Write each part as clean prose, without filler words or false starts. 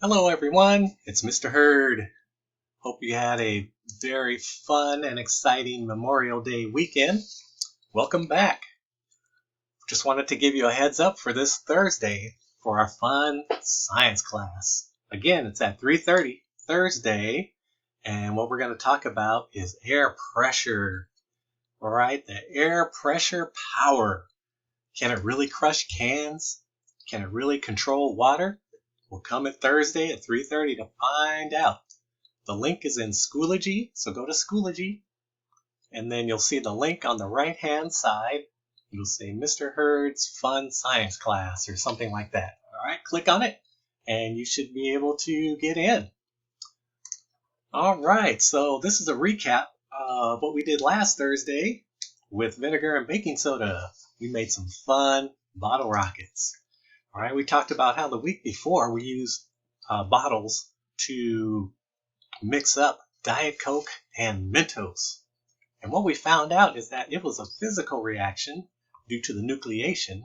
Hello everyone, it's Mr. Hurd. Hope you had a very fun and exciting Memorial Day weekend. Welcome back. Just wanted to give you a heads up for this Thursday for our fun science class. Again, it's at 3:30 Thursday, and what we're going to talk about is air pressure. All right, the air pressure power. Can it really crush cans? Can it really control water? We'll come at Thursday at 3:30 to find out. The link is in Schoology, so go to Schoology, and then you'll see the link on the right-hand side. It'll say Mr. Hurd's Fun Science Class or something like that. All right, click on it, and you should be able to get in. All right, so this is a recap of what we did last Thursday with vinegar and baking soda. We made some fun bottle rockets. All right, we talked about how the week before we used bottles to mix up Diet Coke and Mentos. And what we found out is that it was a physical reaction due to the nucleation,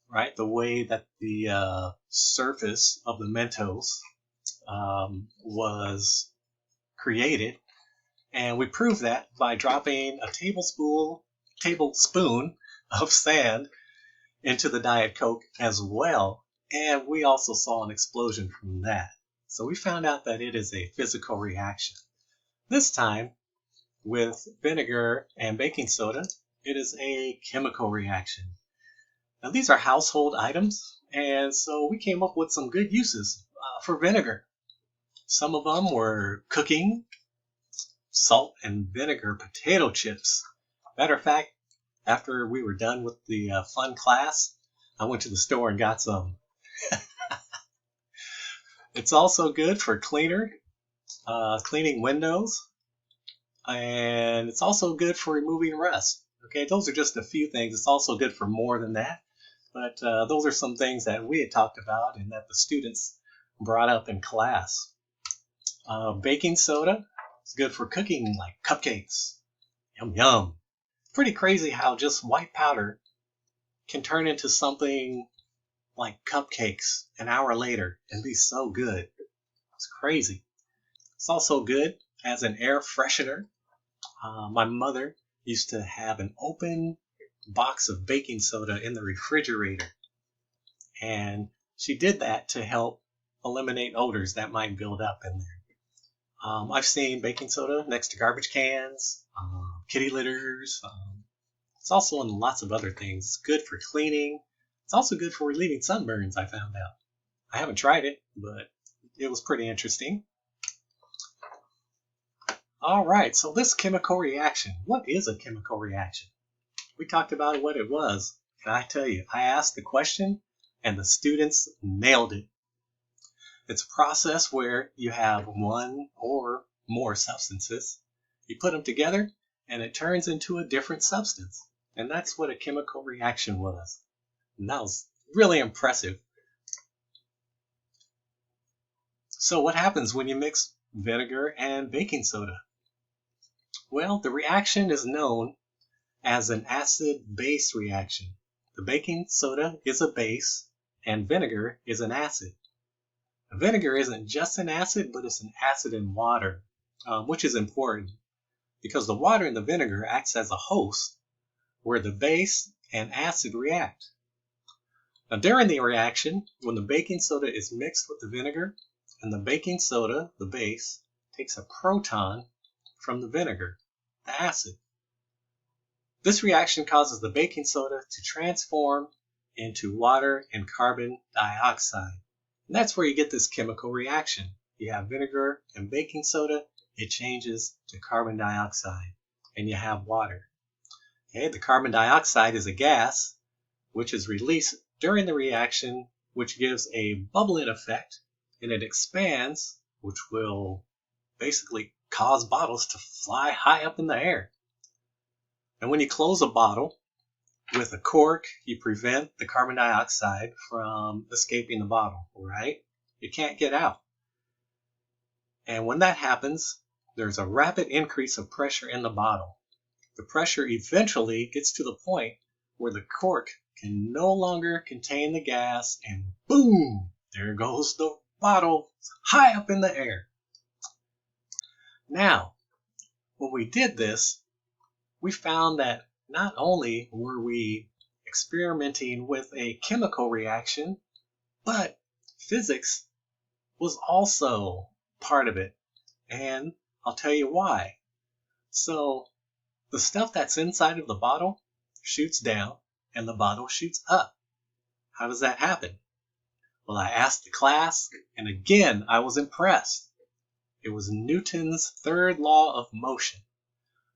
right? The way that the surface of the Mentos was created. And we proved that by dropping a tablespoon of sand into the Diet Coke as well. And we also saw an explosion from that. So we found out that it is a physical reaction. This time, with vinegar and baking soda, it is a chemical reaction. Now these are household items, and so we came up with some good uses for vinegar. Some of them were cooking, salt and vinegar potato chips. Matter of fact, after we were done with the fun class, I went to the store and got some. It's also good for cleaning windows, and it's also good for removing rust. Okay, those are just a few things. It's also good for more than that, but those are some things that we had talked about and that the students brought up in class. Baking soda is good for cooking like cupcakes. Yum yum. Pretty crazy how just white powder can turn into something like cupcakes an hour later and be so good. It's crazy. It's also good as an air freshener. My mother used to have an open box of baking soda in the refrigerator, and she did that to help eliminate odors that might build up in there. I've seen baking soda next to garbage cans, kitty litters. It's also in lots of other things. It's good for cleaning. It's also good for relieving sunburns, I found out. I haven't tried it, but it was pretty interesting. All right, so this chemical reaction. What is a chemical reaction? We talked about what it was. And I tell you, I asked the question, and the students nailed it. It's a process where you have one or more substances. You put them together, and it turns into a different substance. And that's what a chemical reaction was. And that was really impressive. So what happens when you mix vinegar and baking soda? Well, the reaction is known as an acid-base reaction. The baking soda is a base, and vinegar is an acid. Vinegar isn't just an acid, but it's an acid in water, which is important because the water in the vinegar acts as a host where the base and acid react. Now, during the reaction, when the baking soda is mixed with the vinegar, and the baking soda, the base, takes a proton from the vinegar, the acid. This reaction causes the baking soda to transform into water and carbon dioxide. And that's where you get this chemical reaction. You have vinegar and baking soda, it changes to carbon dioxide, and you have water. Okay, the carbon dioxide is a gas which is released during the reaction, which gives a bubbling effect, and it expands, which will basically cause bottles to fly high up in the air. And when you close a bottle with a cork, you prevent the carbon dioxide from escaping the bottle, right? It can't get out. And when that happens, there's a rapid increase of pressure in the bottle. The pressure eventually gets to the point where the cork can no longer contain the gas, and boom, there goes the bottle high up in the air. Now, when we did this, we found that not only were we experimenting with a chemical reaction, but physics was also part of it. And I'll tell you why. So the stuff that's inside of the bottle shoots down and the bottle shoots up. How does that happen? Well, I asked the class, and again, I was impressed. It was Newton's third law of motion.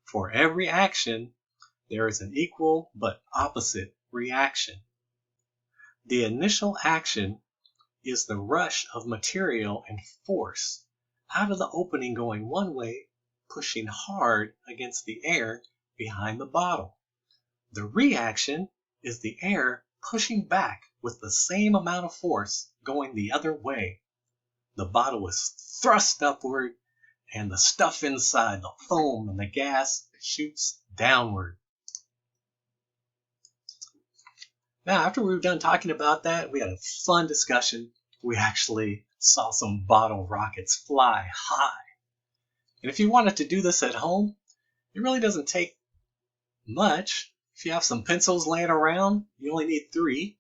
For every action, there is an equal but opposite reaction. The initial action is the rush of material and force out of the opening going one way, pushing hard against the air behind the bottle. The reaction is the air pushing back with the same amount of force going the other way. The bottle is thrust upward, and the stuff inside, the foam and the gas, shoots downward. Now, after we were done talking about that, we had a fun discussion. We actually saw some bottle rockets fly high. And if you wanted to do this at home, it really doesn't take much. If you have some pencils laying around, you only need 3.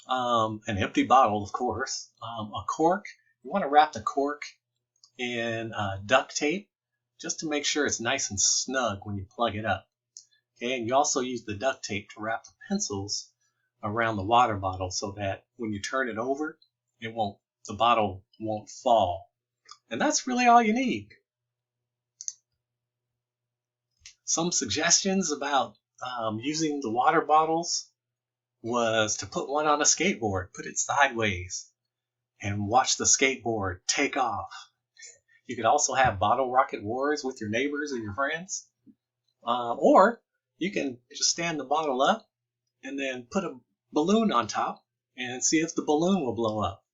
An empty bottle, of course. A cork. You want to wrap the cork in duct tape just to make sure it's nice and snug when you plug it up. Okay, and you also use the duct tape to wrap the pencils around the water bottle so that when you turn it over, the bottle won't fall. And that's really all you need. Some suggestions about using the water bottles was to put one on a skateboard, put it sideways, and watch the skateboard take off. You could also have bottle rocket wars with your neighbors and your friends. Or you can just stand the bottle up and then put a balloon on top and see if the balloon will blow up.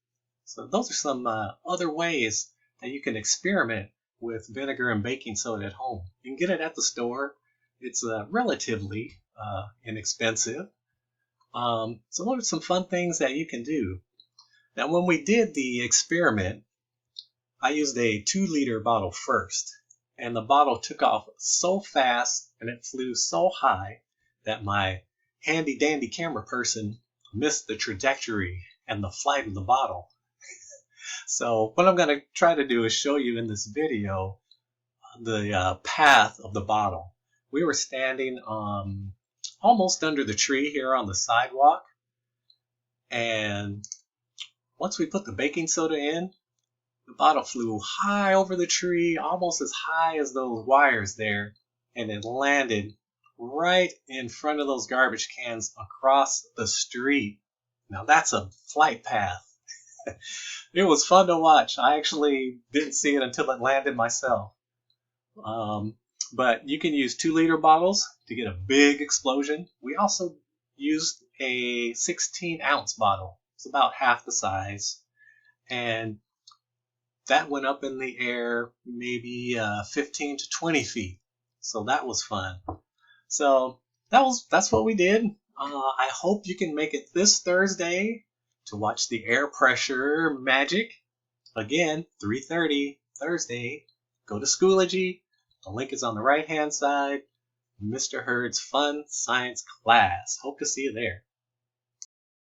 So those are some other ways that you can experiment with vinegar and baking soda at home. You can get it at the store. It's relatively inexpensive. So what are some fun things that you can do? Now, when we did the experiment, I used a 2-liter bottle first, and the bottle took off so fast and it flew so high that my handy dandy camera person missed the trajectory and the flight of the bottle. So what I'm going to try to do is show you in this video the path of the bottle. We were standing almost under the tree here on the sidewalk, and once we put the baking soda in, the bottle flew high over the tree, almost as high as those wires there, and it landed right in front of those garbage cans across the street. Now that's a flight path. It was fun to watch. I actually didn't see it until it landed myself. But you can use 2-liter bottles to get a big explosion. We also used a 16-ounce bottle. It's about half the size. And that went up in the air maybe 15 to 20 feet. So that was fun. So that's what we did. I hope you can make it this Thursday to watch the air pressure magic. Again, 3:30 Thursday. Go to Schoology. The link is on the right-hand side. Mr. Hurd's Fun Science Class. Hope to see you there.